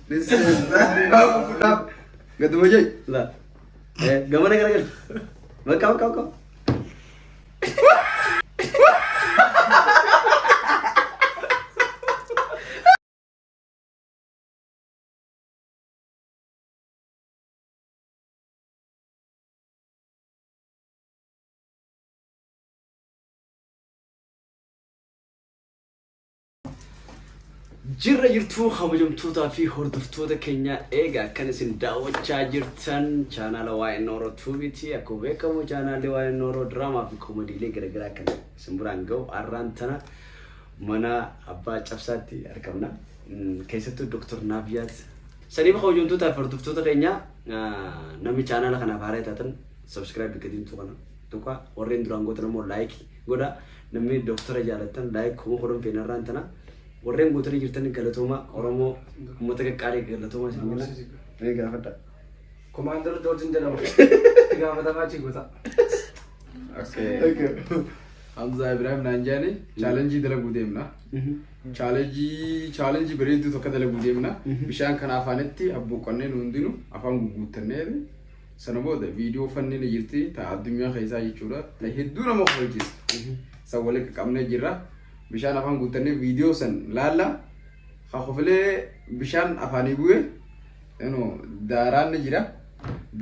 Gak tuh aja. Lah. Gimana gara-gara? Kau. Jirra jirtuu kabajamtootaa fi hordoftoota keenya egaa kan isin daawwachaa jirtan chaanaala waa'ee Nooroo Tuubiiti. Akkuma beekamu chaanaalli waa'ee Nooroo diraamaa fi koomediilee garaagaraa kan isin biraan ga'u har'aan tana mana abbaa cabsaatti argamna. Keessattuu Dr. Naabiyaat saniifa kabajamtootaa fi hordoftoota keenya namni chaanaala kanaaf haaraa taatan subscribe godhaatiin tuqa warreen duraan gootan immoo like godhaa. Namni doktora jaalatan like kuma godhan feenarraan tana. Warreen gootanii jirtan galatooma Oromoo uummata qaqqaalee galatooma isin gala gaafadha. Commander Dorjin jedhama. Gaafatamaa Chigoota. Okay. Hamza Ibrahim Nanjani challenge dalaguu deemna. Challenge bareedduu tokko dalaguu deemna. Bishaan kana afaanetti abbuuqqannee nu hundinuu afaan guguuttannee sana booda viidiyoo fanneen jirti ta'a addunyaa keessaa jechuudha. Ta'e hedduu nama hojjetu. San waliin qabnee jirra. Bishaan afaan guuttannee viidiyoo san laalla hafuufilee bishaan afaanii bu'ee daaraan ni jira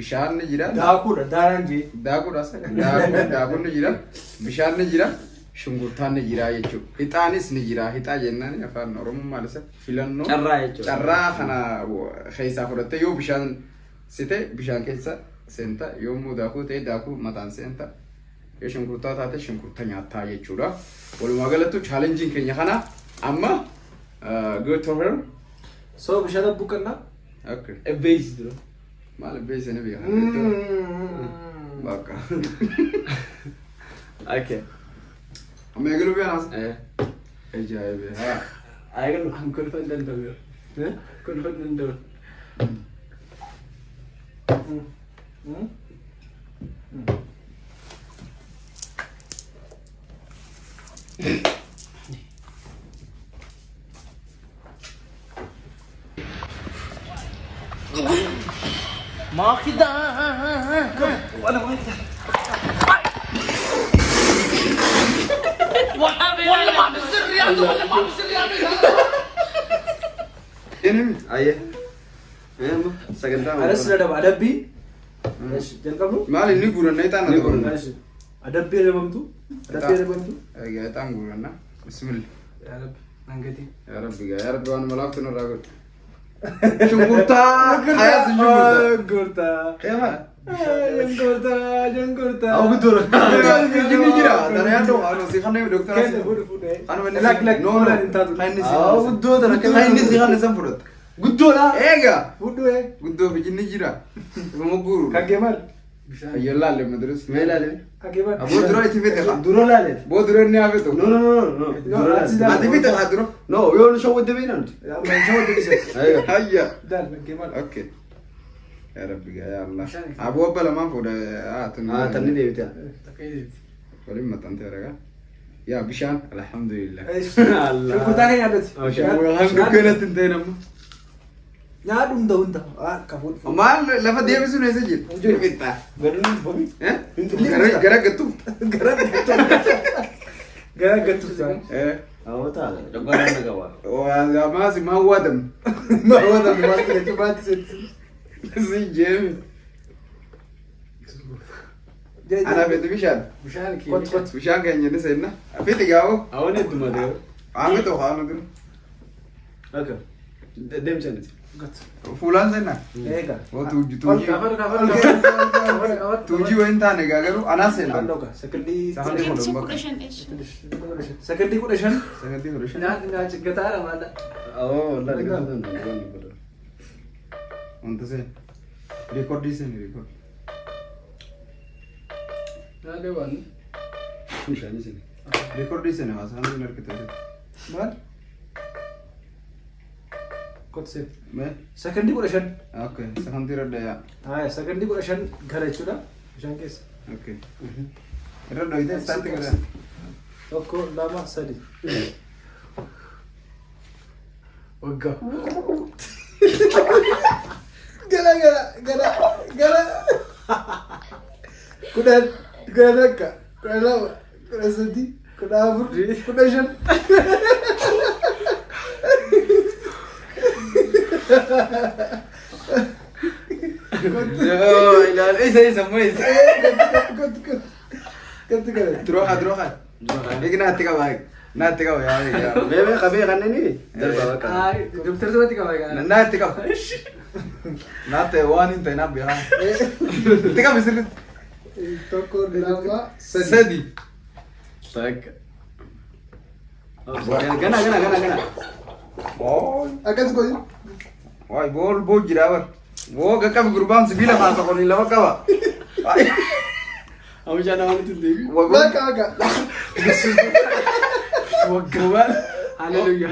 bishaan ni jira Daakuudha daaraan jee. daakuun ni jira bishaan ni jira shunkurtaan ni jira jechuudha. Hixaanis ni jira hixaa jennaan afaan Oromoo maal isa filannoo carraa jechuudha. Carraa kana keessaa fudhattee yoo bishaan site bishaan keessa seenta yommuu daakuu ta'e daakuu mataan seenta. Shunkurtaa taate shunkurta nyaataa jechuudha. Walumaa galatti challenge keenya kana amma go to her. So bishaan abbuuqqannaa. Okay. Base duro. Maal base ne biya. Bakka. Okay. Amma eeglu biya nas. Ajaa'ibe. Ha. Aygan kun fandan dawir. Kun fandan dawir. Makida. Wala makida. Wala mabisiriyaan. Enemy. Aye. Sagantaa. Ada sudah ada adabbi. Jangan kamu. Maal inni guranna itaan na guranna. Adabbi ada bamtu. Adabbi ada bamtu. Ya itaan guranna. Bismillah. Ya Rabbi, nanggati. Ya Rabbi waan malaaftu na raagod. Shunkurta. Hayat Shunkurta. Kema. Shunkurta. Aku betul. Ini jira. Daraya do anu si khane doktor. Anu men Lak no no. Khane si. Aku betul tak. Khane si khane samfurut. Betul lah. Ega. Fudu Guddo bijinni jira. Mo guru. Kagemal. Ayalla le madras. Mela le. Kagemal. Abo duro iti fete kha. Duro lah le. Bo duro ne ave to. No. Ati fete kha duro. No, yo no show with the winner. Man show the dishes. Ayo. Hayya. Dal Kagemal. Okay. Ya Rabbi ya Allah. Abo bala man foda tun. Tani devi ta. Takay. Walim matan teraga. Ya bishan alhamdulillah. Allah. Shunkurta ne yadat. Alhamdulillah tintena. Nyaadum daunta. Kafut. Mal lafa deebisu ne sejid. Fitta. Garun bomi. Gara gatu. Gara gatu san. Awo ta. Dogara na gawa. Wa ma si ma wadam. Ma wada ma ta tubat set. Si jem. Ana fete bishan. Bishan ki. Kot bishan kenya ne senna. Fete gawo. Awo ne tuma de. Ame to khana dun. Okay. Dem channel. Fulan senna. Ega. Wo tuji. Kafar. Tuji wenta ne gagaru ana senna. Andoka. Sekali. Sahandi kodom bak. Sekali ku deshan. Sahandi kodom. Na gatara mala. Awo Allah de kan. Onta se. Record di sen record. Na dewan. Kushani sini. Record di sen was handi nar kete. Mal. Kot se. Me. Sekali ku deshan. Okay. Sahandi radda ya. Ah, sekali ku deshan ghare chuda. Bishan kes. Okay. Radda ite start kara. Toko lama sadi. Wagga. Kudhan akka. Kudhan lama. Kudhan sadii. Kudhan afur. Kudhan shan. Isa mo isa. Ganti ka rin. Droha. Ikaw natin ka ba? Natin ka ba? Bebe kabe kanan ini. Darba ka. Ay, doktor sa mati ka ba? Natin ka. Natin, one in tayo na biya. Tika bisilit. Toko lama. Sadi. Tak. Gana. Oh, Akan ko yun. why bol jirawan. Wo gakab gurbang sibila masa ko nila wakawa. Ay. Aku jangan naman itu deh. Aga. Wag gawan. Hallelujah.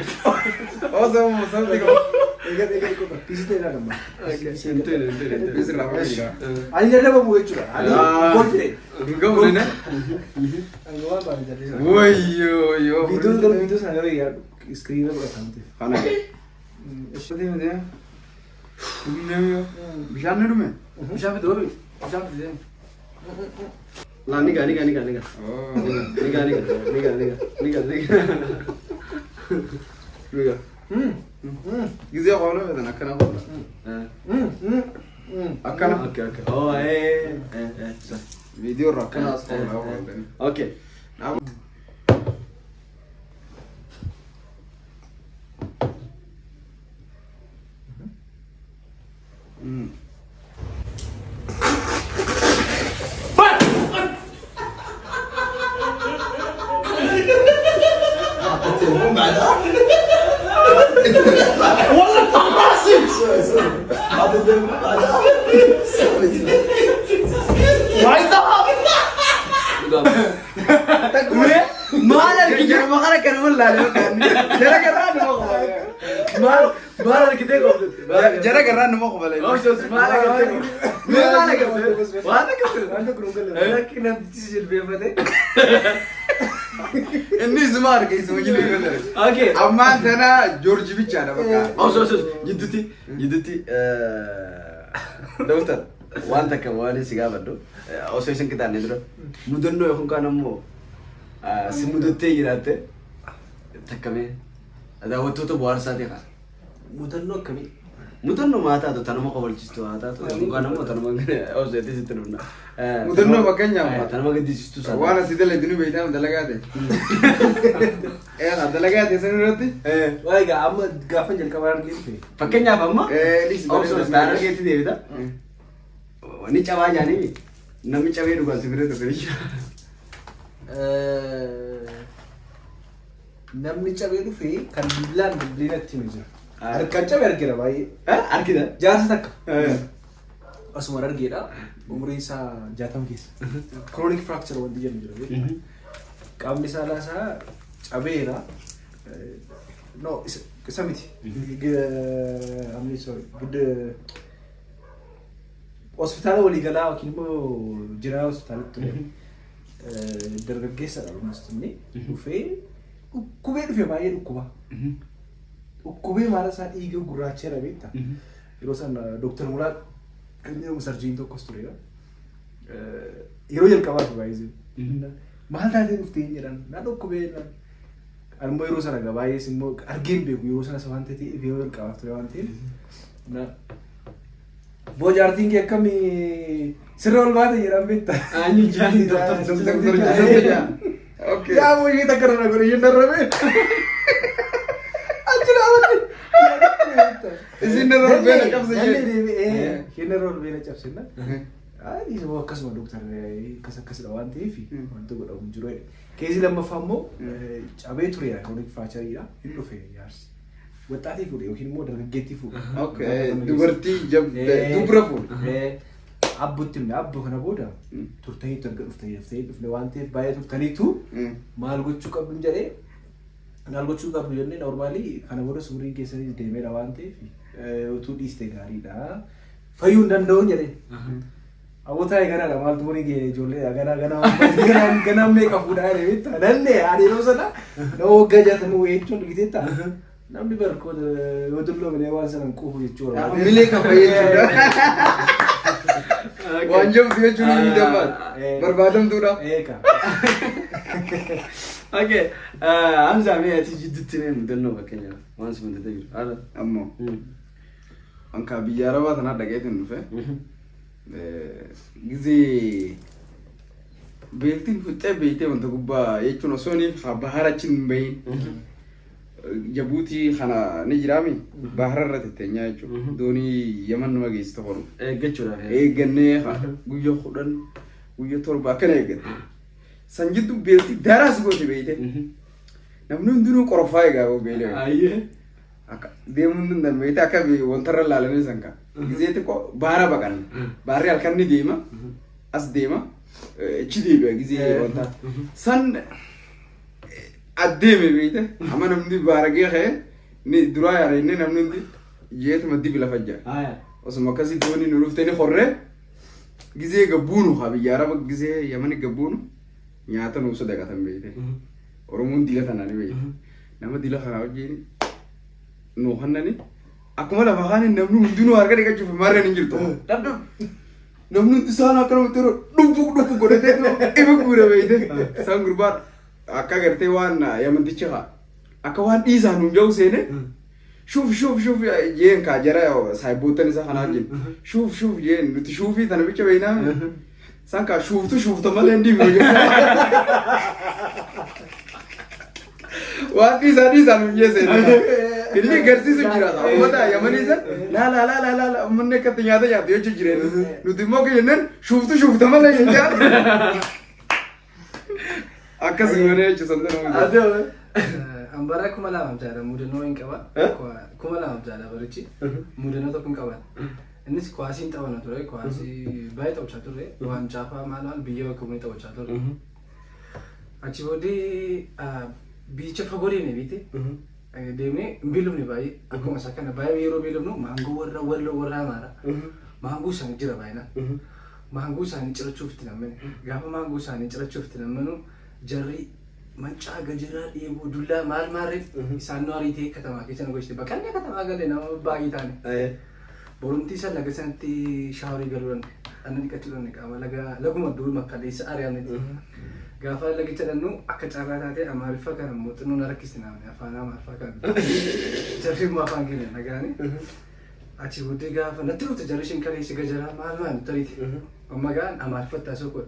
Oh, so digo. Ikat ko. Pisito na naman. Okay, ente. Bisir la mira. Ani na ba mo ito na? Ani boyfriend. Go na. Ang gawa ba ni dali. Yo. Video sa nawe ya. Screen na bastante. Kana. Shodi mo dia. Kumne bishan ne dume. Bishan do. Bishan de. Lah nikah. Oh. Nikah. Gizi ko na da nakana ko. Akana. Okay. Oh, so. Video rakana ko na ko. Okay. Malar kita makara kan wala kan. Jara garan mo ko. Malah kita kok. Jara garan mo ko bale. Oh, so malah kita. Malah kita. Wala ka. Ano grungal. Laki nanti sih lebih apa deh? Inni zumar ke ismo gili ko. Okay. Amma tana George bicha da baka. Oh, so jiduti. Dokter, wanta ka wali siga bado. Oso isin kita ne dro. Mudanno yakun kana mo. Si mudatte yirate. Takkame. Ada wato to buar sa ka. Mudanno kami. Mudanno mata to tanamo ko walchisto ata to kana mo tanamo oso ete sitruna. Mudanno bakanya ma. Tanamo ga disistu sa. Wana sidele dinu beita dalagate. Dalagate sanurati. Wai ga amma gafan jal kabaran gitu. Fakenya famma? Lis Oso stara ke ti devita. Ni chawa jani. Nami chawe dugal sibire to kari. Namni cabee dhufe kan billaan bilbilinatti hima jira. Harkaan cabee argina baay'ee. Arkida? Jaarsa takka. Asuma argeedha. Umriin isaa 60 keessa. Chronic fracture wanti jedhamu jira. Qaamni saalaa cabeera. No, isa miti. Amni sorry. Hospitaala waliigalaa yookiin immoo jiraa hospitaalatti ture. Dargaggeessadha almost-inni dhufee dhukkubee dhufe baay'ee dhukkuba. Dhukkubee maal isaa dhiiga gurraacheera beekta. Yeroo sana Dr. Muraad kan jedhamu sarjiin tokkos turedha. Yeroo jalqabaatu baay'ee. Maal taatee dhuftee hin jedhan naa dhukkubee jedhan. Ammoo yeroo sana gaa baay'ees immoo argeen beeku yeroo sana waan ta'eef yeroo jalqabaaf ture waan ta'eef. Bojaartiin kee akkamii sirra ol baate jedhan beekta. Ani jaani Doktor Jasa. Okay. Ya mau kita karena gue yang darbe. Aja awak. Isin darbe bela kapsa je. Kena rol bela kapsa na. Ini semua kas sama dokter kas lawan TV. Mantu gue dah munjur. Kesi lama famu cabai tu ya kalau difacar ya itu fe yars. Buat tadi fu deh, mungkin mau dargaggeetti fu. Okay. Dubartii dubra fu. Abbuutti abbu kana booda turtanii erga dhuftee waan ta'eef baay'ee turtaniitu maal gochuu qabdu jedhee maal gochuu qabdu jennee normaalii kana booda suuriin keessanii deemeera waan ta'eef utuu dhiiste gaariidha. Fayyuu hin danda'uun jedhee. Aboota eeganaadha maaltu murii gee ijoollee ganaa meeqa fuudhaa jedhee beektaa dandee ani yeroo sana na waggaa 60 wayii jechuun dhugiteetta. Namni barkoota yoo dulloomine waan sana hin quufu jechuudha. Milee kan fayyadamuudha. Waan jamtu jechuun ni miidhamaa. Barbaadamtuudha. Eeka. Okay. Hamza mee ati jidduutti mee mudannoo fakkeenyaaf waan si mudatee jiru. Haala. Ammoo. Anka biyya Arabaa tanaa dhaqeetiin dhufe. Gizee beektiin fixee beektee wanta gubbaa jechuun osoo inni bahara achi hin bahin. Jabuutii kana ni jiraami bahara irra tetteenyaa jechuudha. Doonii Yaman nama geessu tokko. Eeggachuudhaaf. Eeggannee guyyaa 10 guyyaa 7 akkana eeggatte. San jiddu beektii daraas goote beekte. Namni hundinuu qorofaa eegaa beelee. Ayyee. Akka deemuun hin danda'e akka wantarra laalanii sanka. Gizee xiqqoo baara baqan. Baarri halkan ni deema. As deema. Achi deebi'a gizee wanta. San addeeme beekte. Amma namni baaragee ka'e ni duraa yaara inni namni hundi jeetuma dibi lafa jira. Osuma akkasii doonii nu dhuftee ni horree. Gizee gabbuunu haa biyya Araba gizee Yamani gabbuunu nyaata nuuf sadaqatan beekte. Oromoon diila tanaan beekte. Nama diila kanaa wajjin nu hannani akkuma lafa kaaniin namni hundinuu harka dhiqachuuf marreen hin jirtu. Namni hundi isaan akka namatti yeroo dhubbu godhatee ifa guura beekte. Isaan gurbaan akka gartee waan Yamantichi haa akka waan dhiisaan nu jau seene شوف جين كاجرا سايبوتن إذا خنا جين شوف جين نتشوفي تنا بيجي بينا سانكا شوف تمال عندي بيجي وانتي زانو جيسين كذي كرسي سجرا تا ودا يا منيزن لا منك كتنيا ده يا بيجي جرين نتيمو كينن شوف تمال عندي أكاسي مني جسندنا Ambara kuma lama jala mudano in kaba kuma lama jala barichi mudano to kun kaba innis kwasi inta wana tore kwasi bai to chatore wan chafa malal biyo ko to chatore achi bodi bicha fagori ne bite demne bilum ne bai akko masaka na bai yero bilum no mango warra mara mango san jira bai na mango san chira chufti na men gafa mango san chira chufti na menu jarri manca gajira ebo dulla mal marif sanori te katama kisan goiste bakanya katama gale na baagitani borumti sa laga santi shawri galuran anani katilan ka malaga laguma dul makale sa area ne gafa lagi tadanu akka carata te amarifa kan mutunu narakisina afana marfa kan jarri ma fangine nagani achi budde gafa natru te jarri shin kale si gajara mal man tariti amma gan amarifa taso ko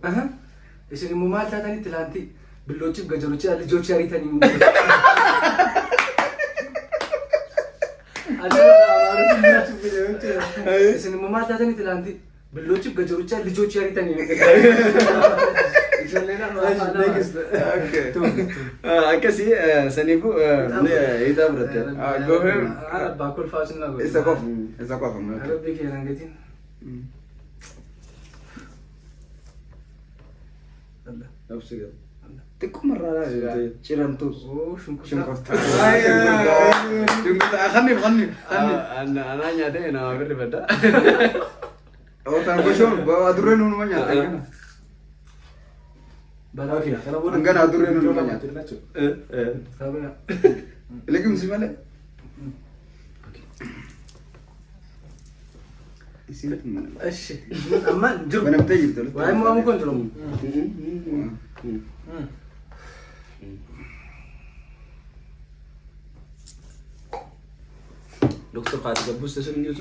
isini mu mal tatani tilanti باللوتشيب جاروتشي على جوتشي هاري ثاني مو بس إنه ما تاتني تلاندي باللوتشيب جاروتشي على جوتشي هاري ثاني أكاسي سنيبو إذا برد جوهر أنا باكل فاشن لا إذا كوف أنا بيجي رانجتين الله نفسي كده تكون مرة لا شيرانتوس شنكفت غني أنا نيادي أنا أقول بدا أو تنبشون بادرين ونما نيادي بلاكي أنغان أدرين ونما نيادي لكن مسمى ايش اما جرب انا بتجي تقول واي مو ممكن تلوم دكتور قاعد تبوس تسمع نيوز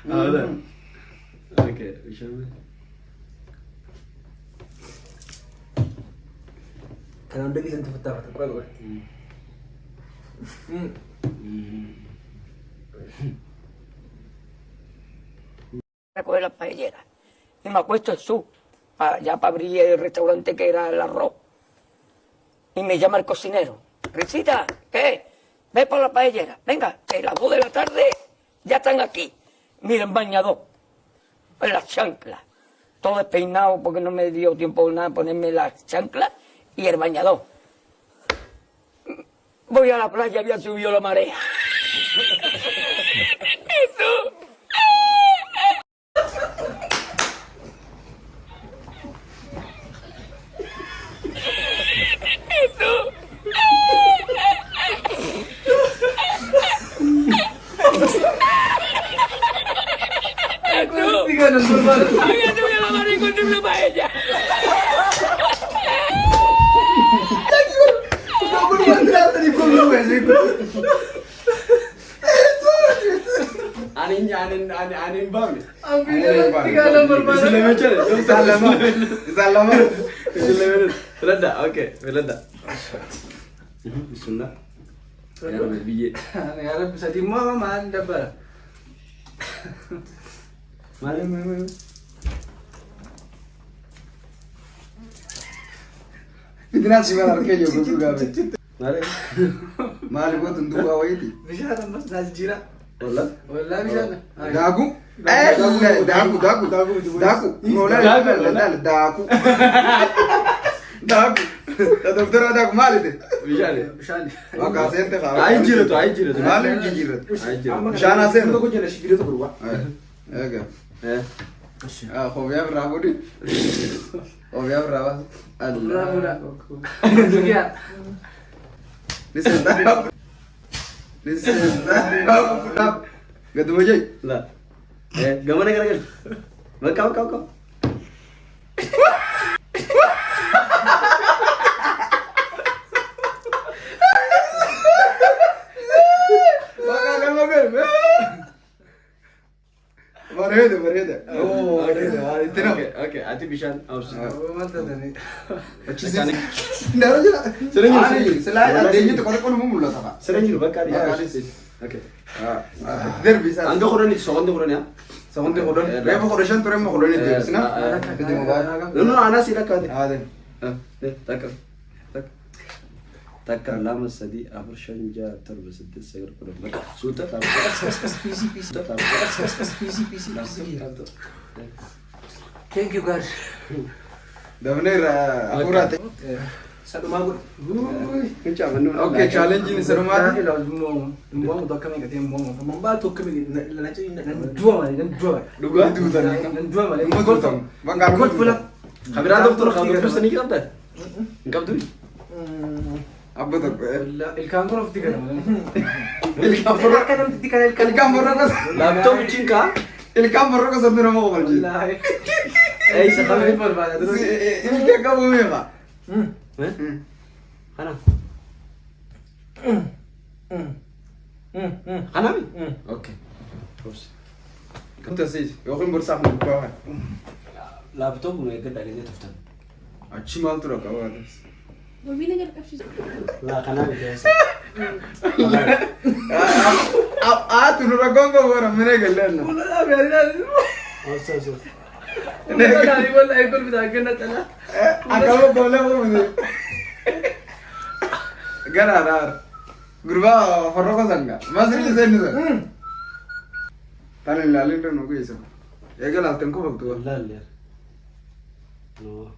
هذا اوكي ايش هذا كلام دقيق انت فتحت قول Recoger la paellera. Y me acuesto en ya para abrir el restaurante que era el arroz. Y me llama el cocinero. Risita, ¿qué? Ve por la paellera. Venga, que las 2 de la tarde ya están aquí. Miren, bañador. En las chanclas. Todo despeinado porque no me dio tiempo nada ponerme las chanclas y el bañador. voy a la playa, había subido la marea. Tiga nang normal. Había subido la marea y encontré una paella. Kamu mandar tadi belum sih. Anin bang. Ambil tiga nomor mana? Salama. Belanda, oke, Belanda. Bismillah. Ya, biji. Harap bisa di mana man dapat. Mari. Fitnah sih malah kayak jogo juga. Mari. Mali gua tunduk awal itu. Bisa kan mas najira. Wallah. Wallah bisa. Dagu. Dagu. Mola dagu. Dagu. Dokter dagu mali deh. Bisa nih. Bisa nih. Maka sente kau. Ayo jirat. Mali jirat. Sana sen. Aku jadi video tu berubah. Oke. Eh. Khobia berapa di? Khobia berapa? Berapa? Sekian. Lihat. Gak tuh aja. Lah. Gimana kan? Kau. Makan. Marhaba. Oh, itu nak. Oke. Hati bisa harus. Oh, mantap tadi. Nggak aja. Sering selain adanya tuh kalau mau mulai apa? Sering juga bakar ya. Bakar sih. Oke. Der bisa. Ando koron itu, sokonde koron ya. Sekonde koron. Remo koron tuh remo koron itu sih na. Itu mau apa? No, ana sila ka. Ada. Takar lama sadi afur shanja tarbas segar koron. Suta ta. Thank you guys. Dah bener akurat. Satu magur. Oke, challenge ini seru banget. Mau tuh kami katanya mau bantu kami nanti dua tadi. Dua tadi. Mau tuh. Bangga Kau pulang. Kamera dokter kamu terus tadi kita dah. Engkau tuh. Apa tuh? Ilkan kau nanti kan. Ilkam berapa? Laptop cinka. Ilkam berapa satu nama kau lagi? Sekarang Pun banyak terus. Ini kamu apa? Kana. Kana mi? Oke. Terus. Kita sih, aku berusaha membuka. Laptop mulai gede lagi taftan. Acimal tuh kau ada. Lah kana biasa. Tuh nurut kau orang mana galen? So. Dari bola ekor bisa kena cala. Agak bola mana? Gara. Gurba horror ko sanga. Masri sen ni. Tane lalin ro no ko eso. Ega lalten ko bagto. Lah lihat. No.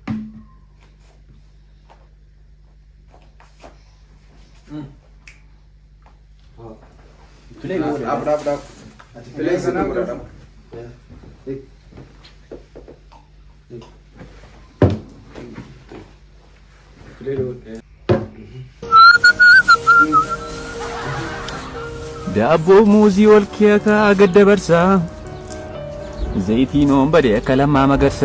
Play mo. Abra. Play sana abra. ዳቦ ሙዚ ወልኪያካ አገደ በርሳ ዘይቲኖን በደ ከለማ መገርሳ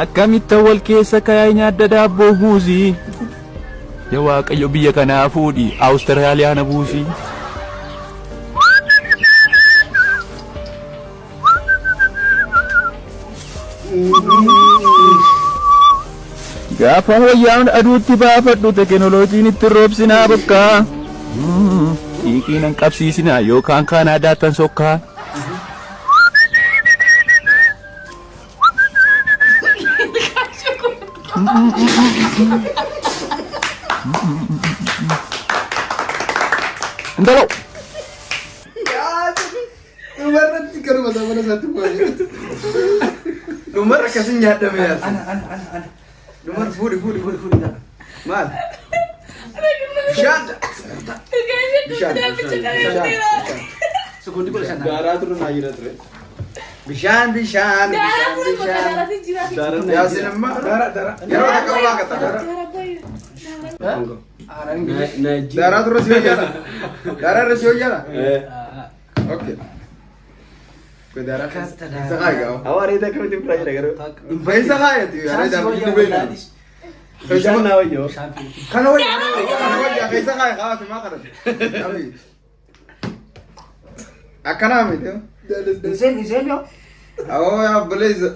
አከሚተ ወልኬሰ ከያኛ ዳቦ ሙዚ የዋቀዮ ብየ ከና ፉዲ አውስትራሊያ ነቡሲ gaafa wayyaan aduutti baafadhu teknooloojiin itti roobsinaa bokkaa dhiiqiin hin qabsiisinaa yookaan kaanaadaattan sokkaa Ndalo Berarti kalau mana satu poin. Dhumarra akkasin nyaadhame yaasa. Ana. Dhumarra fuudhi. Fuudhi. Maal? Bishaan. Sekondi kula sana. Daaraa turre naa jira ture. Bishaan. Yaasin amma. Yeroo takka olaa gata. Daaraa turre si hojjata. Daaraa irra si hojjata. Okay. Daaraa isa kaayaa. Awaaree takka miti biraa jira garuu. Isa kaayati. Bishaan naa wayyoo. Kana wayyaa isa kaaya kaawati maa kadhate. Akkanaa miti. Isen yo. Oh ya blaze.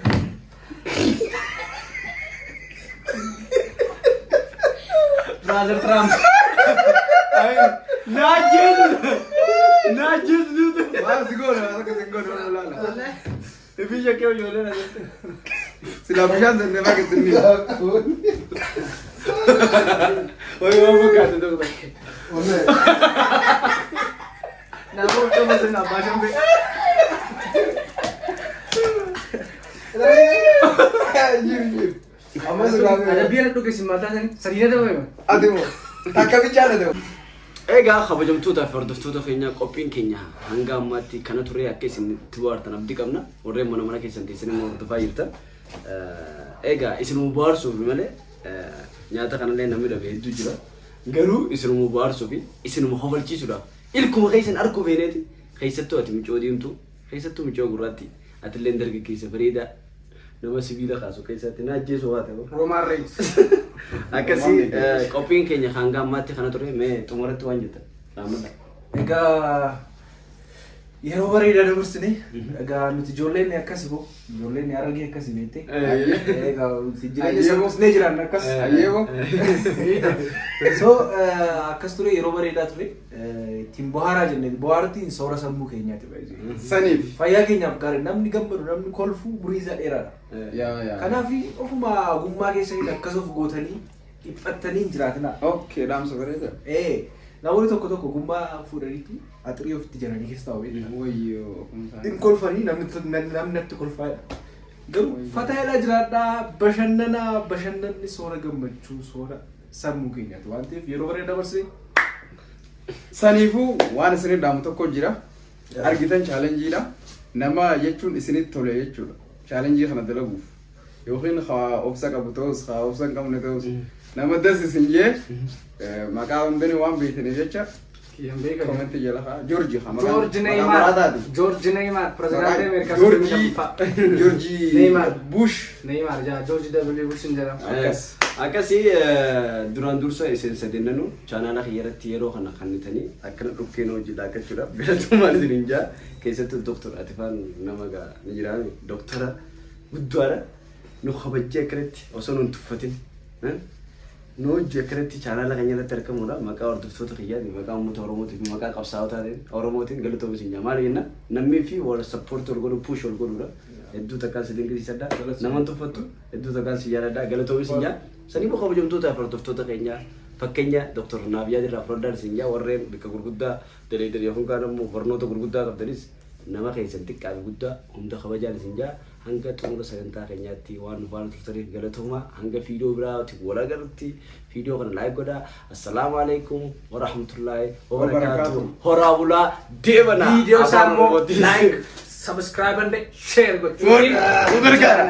Brother Trump. Najid dude. Mas gona, lala. Ibija kyo yole na. Sila bishaan senne maa kitni. Oye vamos kaate to. Na wo to mas na bashan be. Ada biar tu ke simata tadi. Sarina tu memang. Ademo. Takka bichaana deemu. Egaa kabajamtoota fi hordoftoota keenya qophiin keenya hanga ammaatti kana ture akka isin itti bohaartan abdii qabna. Warreen mana keessan teessanii hordofaa jirtan. Egaa isinuma bohaarsuuf malee nyaata kanallee namni dhabe hedduu jira. Garuu isinuma bohaarsuuf isinuma hawalchiisuudhaaf ilkuma keessan arguu feeneeti keessattuu ati micoo diimtu keessattuu micoo gurraatti atillee dargaggeessa bareedaa nama sibiila kaasu keessatti na ajjeesu waa ta'u. Roman Reigns. Akkasii qophiin keenya hanga ammaatti kana ture mee xumuratti waan jettan dhaamadha. Egaa yeroo bareedaa dabarsine egaa nuti ijoolleen akkas boo ijoolleen argee akkas beekte egaa nuti jireenya sammuu jiran akkas Ayeebo. so akkas ture yeroo bareedaa ture ittiin bohaaraa jenne bohaartiin soora sammuu keenyaati baay'ee Saniif. fayyaa keenyaaf gaarii namni gammadu namni kolfu buriisa dheeraadha. Yaa. Kanaaf ofuma ogummaa keessanii akkas of gootanii dhiphattanii hin jiraatinaa. Okay, dhaamsa bareeda. Namoonni tokko ogummaa fuudhaniitu axirii ofitti jiranii keessa taa'u beekna. Wayyoo. Hin kolfanii namni natti kolfaadha. Garuu fataayidhaa jiraadhaa bashannanni soora gammachuu soora sammuu keenyaati waan ta'eef yeroo bareeda dabarsee. Saniifuu waan isin dhaamu tokko jira. Argitan chaalenjiidha. Nama jechuun isinitti tole jechuudha. Chaalenjii kana dalaguuf. Yookiin obsa qabu ta'us obsa hin qabne ta'us nama dansisin jee maqaa hundanii waan beekanii jecha koomenti jala haa Georgi haa George Neymar pirezidaantii Ameerikaa Georgi Bush George W. Bush hin jedhamu. Akkasii duraan dursa isin sadeenanuu chaanaala kiyyarratti yeroo kana kannitanii akkana dhukkeen hojii dhaaqachuudhaaf bilatummaan isin hin jaa keessattuu Dr. Atifaan nama ni jiraame Dr. Guddaadha nu kabajjee akkanatti osoo nu hin tuffatin nu hojii akkanatti chaanaala keenyarratti argamuudha maqaa hordoftoota kiyyaati maqaa uummata Oromootiin maqaa qabsaa'otaa Oromootiin galatoomuu isin jaa maali jenna namni fi wal sappoortii ol godhu puush ol godhuudha hedduu takkaan si dinqisiisadha nama tuffattu hedduu takkaan si jaaladha galatoomuu isin jaa sanii bu'aa kabajamtoota fi hordoftoota keenyaa fakkeenya Dr. Naabiyaa irraa furdaan isin jaa warreen bakka gurguddaa daleedanii yookaan kaan immoo barnoota gurguddaa qabdanis nama keessan xiqqaa fi guddaa hunda kabajaan isin jaa hanga xumura sagantaa keenyaatti waan turtaniif galatooma hanga viidiyoo biraatti wal agarrutti viidiyoo kana laayik godhaa assalaamu alaikum wa rahmatullaahi wa barakaatuh horaa bulaa deebanaa Viidiyoo isaa immoo like subscribe and share gochuun. Gargaara.